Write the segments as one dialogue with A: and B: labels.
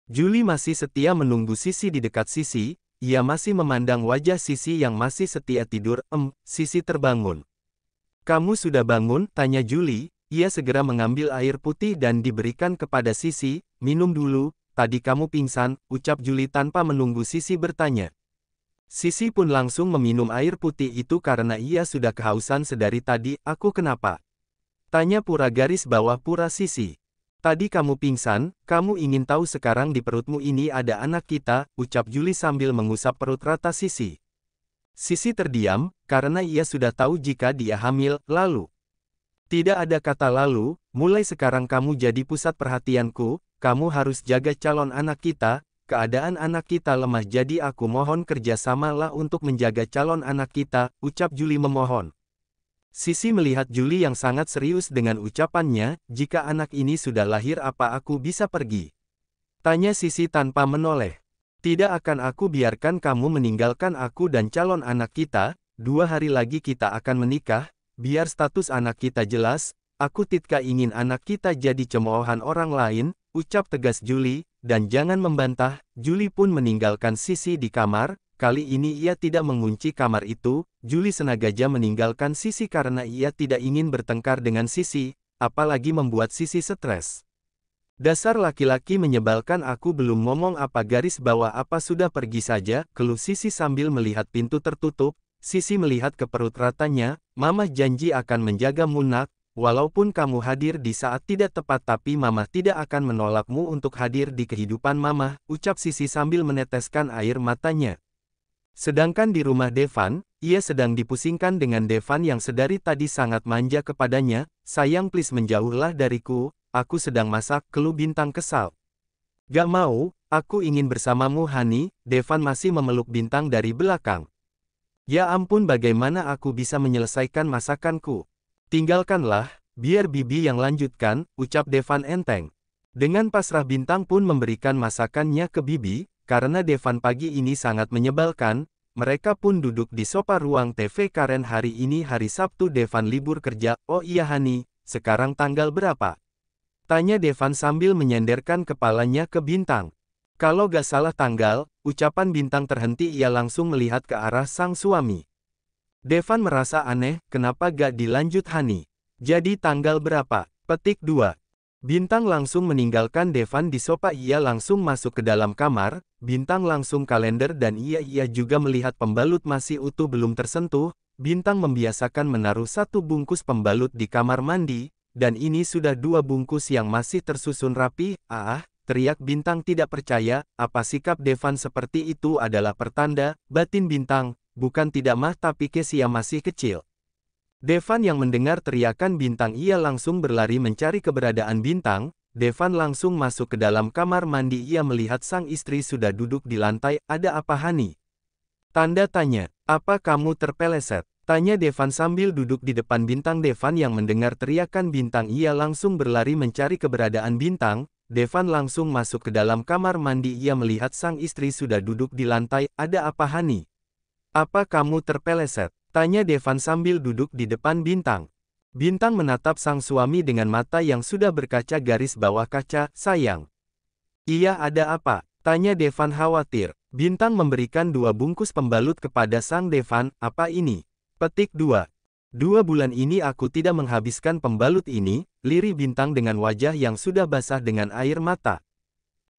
A: Julie masih setia menunggu Sisi di dekat Sisi, ia masih memandang wajah Sisi yang masih setia tidur. Sisi terbangun. Kamu sudah bangun? Tanya Julie. Ia segera mengambil air putih dan diberikan kepada Sisi. Minum dulu, tadi kamu pingsan, ucap Julie tanpa menunggu Sisi bertanya. Sisi pun langsung meminum air putih itu karena ia sudah kehausan sedari tadi. Aku kenapa? Tanya pura garis bawah pura Sisi. Tadi kamu pingsan, kamu ingin tahu sekarang di perutmu ini ada anak kita, ucap Julie sambil mengusap perut rata Sisi. Sisi terdiam, karena ia sudah tahu jika dia hamil, lalu. Tidak ada kata lalu, mulai sekarang kamu jadi pusat perhatianku, kamu harus jaga calon anak kita, keadaan anak kita lemah jadi aku mohon kerjasamalah untuk menjaga calon anak kita, ucap Julie memohon. Sisi melihat Julie yang sangat serius dengan ucapannya, jika anak ini sudah lahir apa aku bisa pergi? Tanya Sisi tanpa menoleh. Tidak akan aku biarkan kamu meninggalkan aku dan calon anak kita, 2 hari lagi kita akan menikah. Biar status anak kita jelas, aku tidak ingin anak kita jadi cemoohan orang lain, ucap tegas Julie, dan jangan membantah. Julie pun meninggalkan Sisi di kamar, kali ini ia tidak mengunci kamar itu. Julie sengaja meninggalkan Sisi karena ia tidak ingin bertengkar dengan Sisi, apalagi membuat Sisi stres. Dasar laki-laki menyebalkan aku belum ngomong apa garis bawah apa sudah pergi saja, keluh Sisi sambil melihat pintu tertutup. Sisi melihat ke perut ratanya, Mama janji akan menjagamu nak, walaupun kamu hadir di saat tidak tepat tapi Mama tidak akan menolakmu untuk hadir di kehidupan Mama, ucap Sisi sambil meneteskan air matanya. Sedangkan di rumah Devan, ia sedang dipusingkan dengan Devan yang sedari tadi sangat manja kepadanya, sayang please menjauhlah dariku, aku sedang masak, keluh Bintang kesal. Gak mau, aku ingin bersamamu Hani, Devan masih memeluk Bintang dari belakang. Ya ampun bagaimana aku bisa menyelesaikan masakanku? Tinggalkanlah, biar Bibi yang lanjutkan, ucap Devan enteng. Dengan pasrah Bintang pun memberikan masakannya ke Bibi, karena Devan pagi ini sangat menyebalkan, mereka pun duduk di sofa ruang TV Karen hari ini hari Sabtu Devan libur kerja. Oh iya Hani, sekarang tanggal berapa? Tanya Devan sambil menyenderkan kepalanya ke Bintang. Kalau gak salah tanggal, ucapan Bintang terhenti ia langsung melihat ke arah sang suami. Devan merasa aneh, kenapa gak dilanjut Hani? Jadi tanggal berapa? Petik 2. Bintang langsung meninggalkan Devan di sofa ia langsung masuk ke dalam kamar, Bintang langsung kalender dan ia juga melihat pembalut masih utuh belum tersentuh, Bintang membiasakan menaruh 1 bungkus pembalut di kamar mandi, dan ini sudah 2 bungkus yang masih tersusun rapi, teriak Bintang tidak percaya, apa sikap Devan seperti itu adalah pertanda, batin Bintang, bukan tidak mah tapi Kesia masih kecil. Devan yang mendengar teriakan Bintang ia langsung berlari mencari keberadaan Bintang, Devan langsung masuk ke dalam kamar mandi ia melihat sang istri sudah duduk di lantai, ada apa Hani? Tanda tanya, apa kamu terpeleset? Tanya Devan sambil duduk di depan Bintang. Devan yang mendengar teriakan Bintang ia langsung berlari mencari keberadaan Bintang, Devan langsung masuk ke dalam kamar mandi ia melihat sang istri sudah duduk di lantai, ada apa Hani? Apa kamu terpeleset? Tanya Devan sambil duduk di depan Bintang. Bintang menatap sang suami dengan mata yang sudah berkaca garis bawah kaca, sayang. Iya ada apa? Tanya Devan khawatir. Bintang memberikan 2 bungkus pembalut kepada sang Devan, apa ini? Petik 2. 2 bulan ini aku tidak menghabiskan pembalut ini, lirih Bintang dengan wajah yang sudah basah dengan air mata.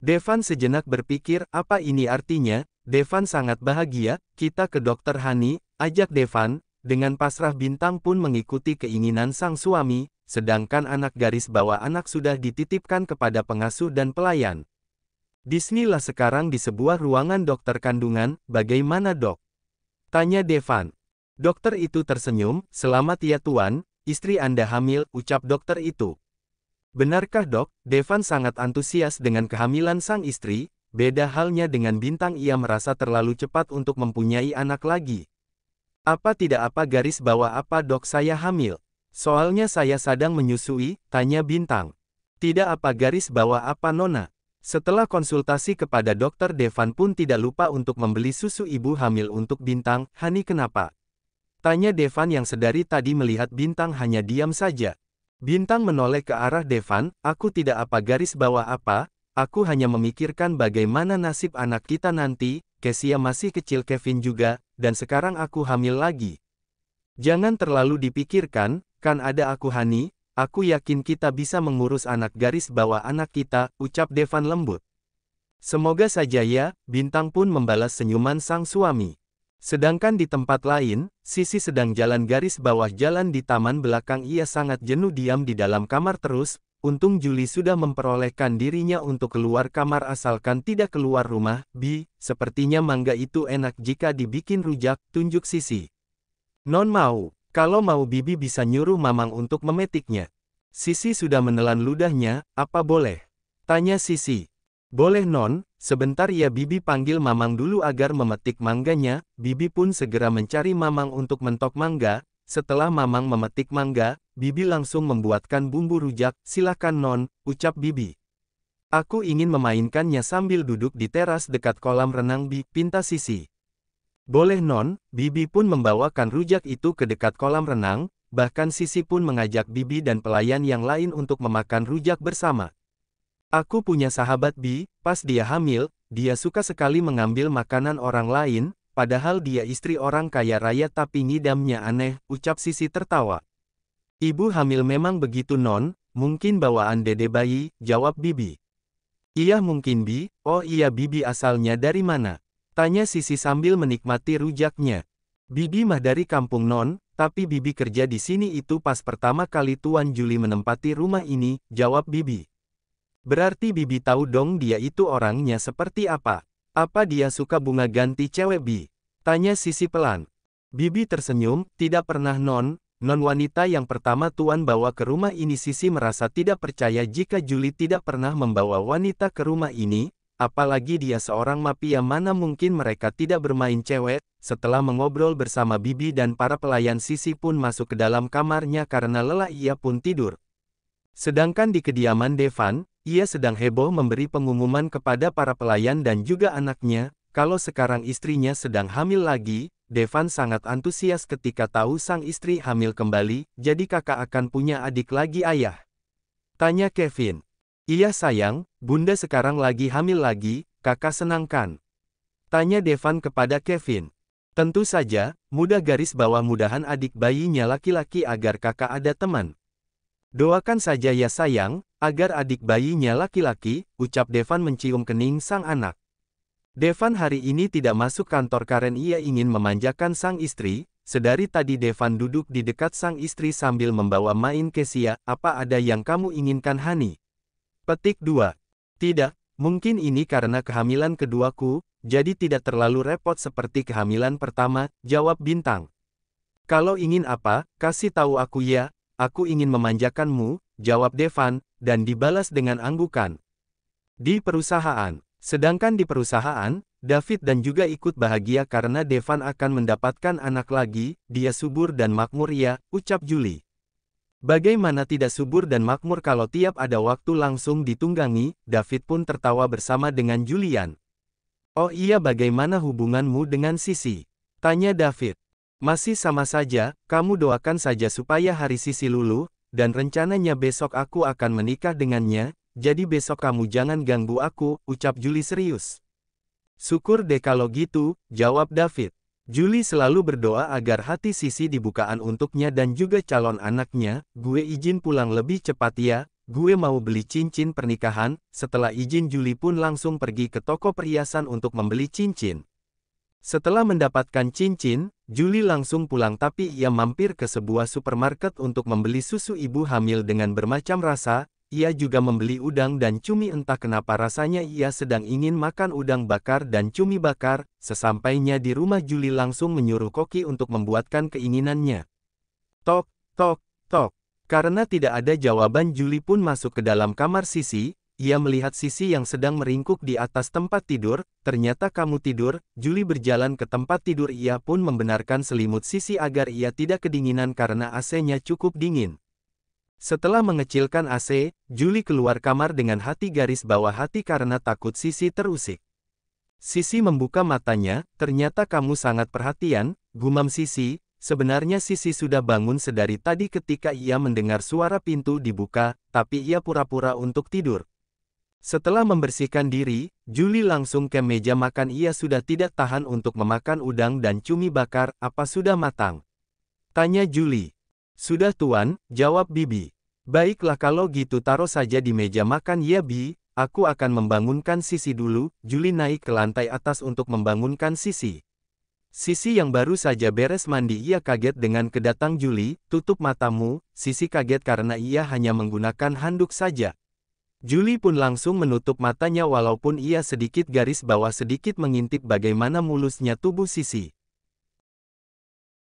A: Devan sejenak berpikir, apa ini artinya? Devan sangat bahagia, kita ke dokter Hani, ajak Devan, dengan pasrah Bintang pun mengikuti keinginan sang suami, sedangkan anak garis bawah anak sudah dititipkan kepada pengasuh dan pelayan. Disinilah sekarang di sebuah ruangan dokter kandungan, bagaimana dok? Tanya Devan. Dokter itu tersenyum, selamat ya tuan, istri Anda hamil, ucap dokter itu. Benarkah dok? Devan sangat antusias dengan kehamilan sang istri, beda halnya dengan Bintang ia merasa terlalu cepat untuk mempunyai anak lagi. Apa tidak apa garis bawah apa dok saya hamil? Soalnya saya sedang menyusui, tanya Bintang. Tidak apa garis bawah apa nona? Setelah konsultasi kepada dokter Devan pun tidak lupa untuk membeli susu ibu hamil untuk Bintang, Hani kenapa? Tanya Devan yang sedari tadi melihat Bintang hanya diam saja. Bintang menoleh ke arah Devan, aku tidak apa garis bawah apa, Aku hanya memikirkan bagaimana nasib anak kita nanti, Kesia masih kecil, Kevin juga, dan sekarang aku hamil lagi. Jangan terlalu dipikirkan, kan ada aku Hani, aku yakin kita bisa mengurus anak, garis bawah anak kita, ucap Devan lembut. Semoga saja ya, Bintang pun membalas senyuman sang suami. Sedangkan di tempat lain, Sisi sedang jalan, garis bawah jalan di taman belakang. Ia sangat jenuh diam di dalam kamar terus. Untung Julie sudah memperolehkan dirinya untuk keluar kamar asalkan tidak keluar rumah. Sepertinya mangga itu enak jika dibikin rujak, tunjuk Sisi. Non mau. Kalau mau Bibi bisa nyuruh Mamang untuk memetiknya. Sisi sudah menelan ludahnya, apa boleh? Tanya Sisi. Boleh Non, sebentar ya, Bibi panggil Mamang dulu agar memetik mangganya. Bibi pun segera mencari Mamang untuk mentok mangga. Setelah Mamang memetik mangga, Bibi langsung membuatkan bumbu rujak. Silakan Non, ucap Bibi. Aku ingin memainkannya sambil duduk di teras dekat kolam renang, pinta Sisi. Boleh Non, Bibi pun membawakan rujak itu ke dekat kolam renang. Bahkan Sisi pun mengajak Bibi dan pelayan yang lain untuk memakan rujak bersama. Aku punya sahabat pas dia hamil, dia suka sekali mengambil makanan orang lain. Padahal dia istri orang kaya raya tapi ngidamnya aneh, ucap Sisi tertawa. Ibu hamil memang begitu Non, mungkin bawaan dede bayi, jawab Bibi. Iya mungkin oh iya, Bibi asalnya dari mana? Tanya Sisi sambil menikmati rujaknya. Bibi mah dari kampung Non, tapi Bibi kerja di sini itu pas pertama kali Tuan Julie menempati rumah ini, jawab Bibi. Berarti Bibi tahu dong dia itu orangnya seperti apa? Apa dia suka bunga ganti cewek Tanya Sisi pelan. Bibi tersenyum, tidak pernah Non wanita yang pertama Tuan bawa ke rumah ini. Sisi merasa tidak percaya jika Julie tidak pernah membawa wanita ke rumah ini, apalagi dia seorang mafia, mana mungkin mereka tidak bermain cewek. Setelah mengobrol bersama Bibi dan para pelayan, Sisi pun masuk ke dalam kamarnya karena lelah, ia pun tidur. Sedangkan di kediaman Devan, ia sedang heboh memberi pengumuman kepada para pelayan dan juga anaknya, kalau sekarang istrinya sedang hamil lagi. Devan sangat antusias ketika tahu sang istri hamil kembali, jadi kakak akan punya adik lagi ayah. Tanya Kevin. Iya sayang, bunda sekarang lagi hamil lagi, kakak senang kan? Tanya Devan kepada Kevin. Tentu saja, garis bawah mudahan adik bayinya laki-laki agar kakak ada teman. Doakan saja ya sayang, agar adik bayinya laki-laki, ucap Devan mencium kening sang anak. Devan hari ini tidak masuk kantor karena ia ingin memanjakan sang istri. Sedari tadi Devan duduk di dekat sang istri sambil membawa main Kesia. Apa ada yang kamu inginkan Hani? Petik 2. Tidak, mungkin ini karena kehamilan keduaku, jadi tidak terlalu repot seperti kehamilan pertama, jawab Bintang. Kalau ingin apa, kasih tahu aku ya, aku ingin memanjakanmu, jawab Devan, dan dibalas dengan anggukan. Di perusahaan. Sedangkan di perusahaan, David dan juga ikut bahagia karena Devan akan mendapatkan anak lagi. Dia subur dan makmur ya, ucap Julie. Bagaimana tidak subur dan makmur kalau tiap ada waktu langsung ditunggangi? David pun tertawa bersama dengan Julian. Oh iya, bagaimana hubunganmu dengan Sisi? Tanya David. Masih sama saja, kamu doakan saja supaya hari Sisi luluh, dan rencananya besok aku akan menikah dengannya. Jadi besok kamu jangan ganggu aku, ucap Julie serius. Syukur deh kalau gitu, jawab David. Julie selalu berdoa agar hati Sisi dibukaan untuknya dan juga calon anaknya. Gue izin pulang lebih cepat ya, gue mau beli cincin pernikahan. Setelah izin Julie pun langsung pergi ke toko perhiasan untuk membeli cincin. Setelah mendapatkan cincin, Julie langsung pulang tapi ia mampir ke sebuah supermarket untuk membeli susu ibu hamil dengan bermacam rasa. Ia juga membeli udang dan cumi, entah kenapa rasanya ia sedang ingin makan udang bakar dan cumi bakar. Sesampainya di rumah Julie langsung menyuruh koki untuk membuatkan keinginannya. Tok, tok, tok. Karena tidak ada jawaban Julie pun masuk ke dalam kamar Sisi. Ia melihat Sisi yang sedang meringkuk di atas tempat tidur. Ternyata kamu tidur. Julie berjalan ke tempat tidur, ia pun membenarkan selimut Sisi agar ia tidak kedinginan karena AC-nya cukup dingin. Setelah mengecilkan AC, Julie keluar kamar dengan hati garis bawah hati karena takut Sisi terusik. Sisi membuka matanya, ternyata kamu sangat perhatian, gumam Sisi. Sebenarnya Sisi sudah bangun sedari tadi ketika ia mendengar suara pintu dibuka, tapi ia pura-pura untuk tidur. Setelah membersihkan diri, Julie langsung ke meja makan. Ia sudah tidak tahan untuk memakan udang dan cumi bakar. Apa sudah matang? Tanya Julie. Sudah tuan, jawab Bibi. Baiklah kalau gitu taruh saja di meja makan ya Bi, aku akan membangunkan Sisi dulu. Julie naik ke lantai atas untuk membangunkan Sisi. Sisi yang baru saja beres mandi. Ia kaget dengan kedatang Julie. Tutup matamu, Sisi kaget karena ia hanya menggunakan handuk saja. Julie pun langsung menutup matanya walaupun ia sedikit garis bawah sedikit mengintip bagaimana mulusnya tubuh Sisi.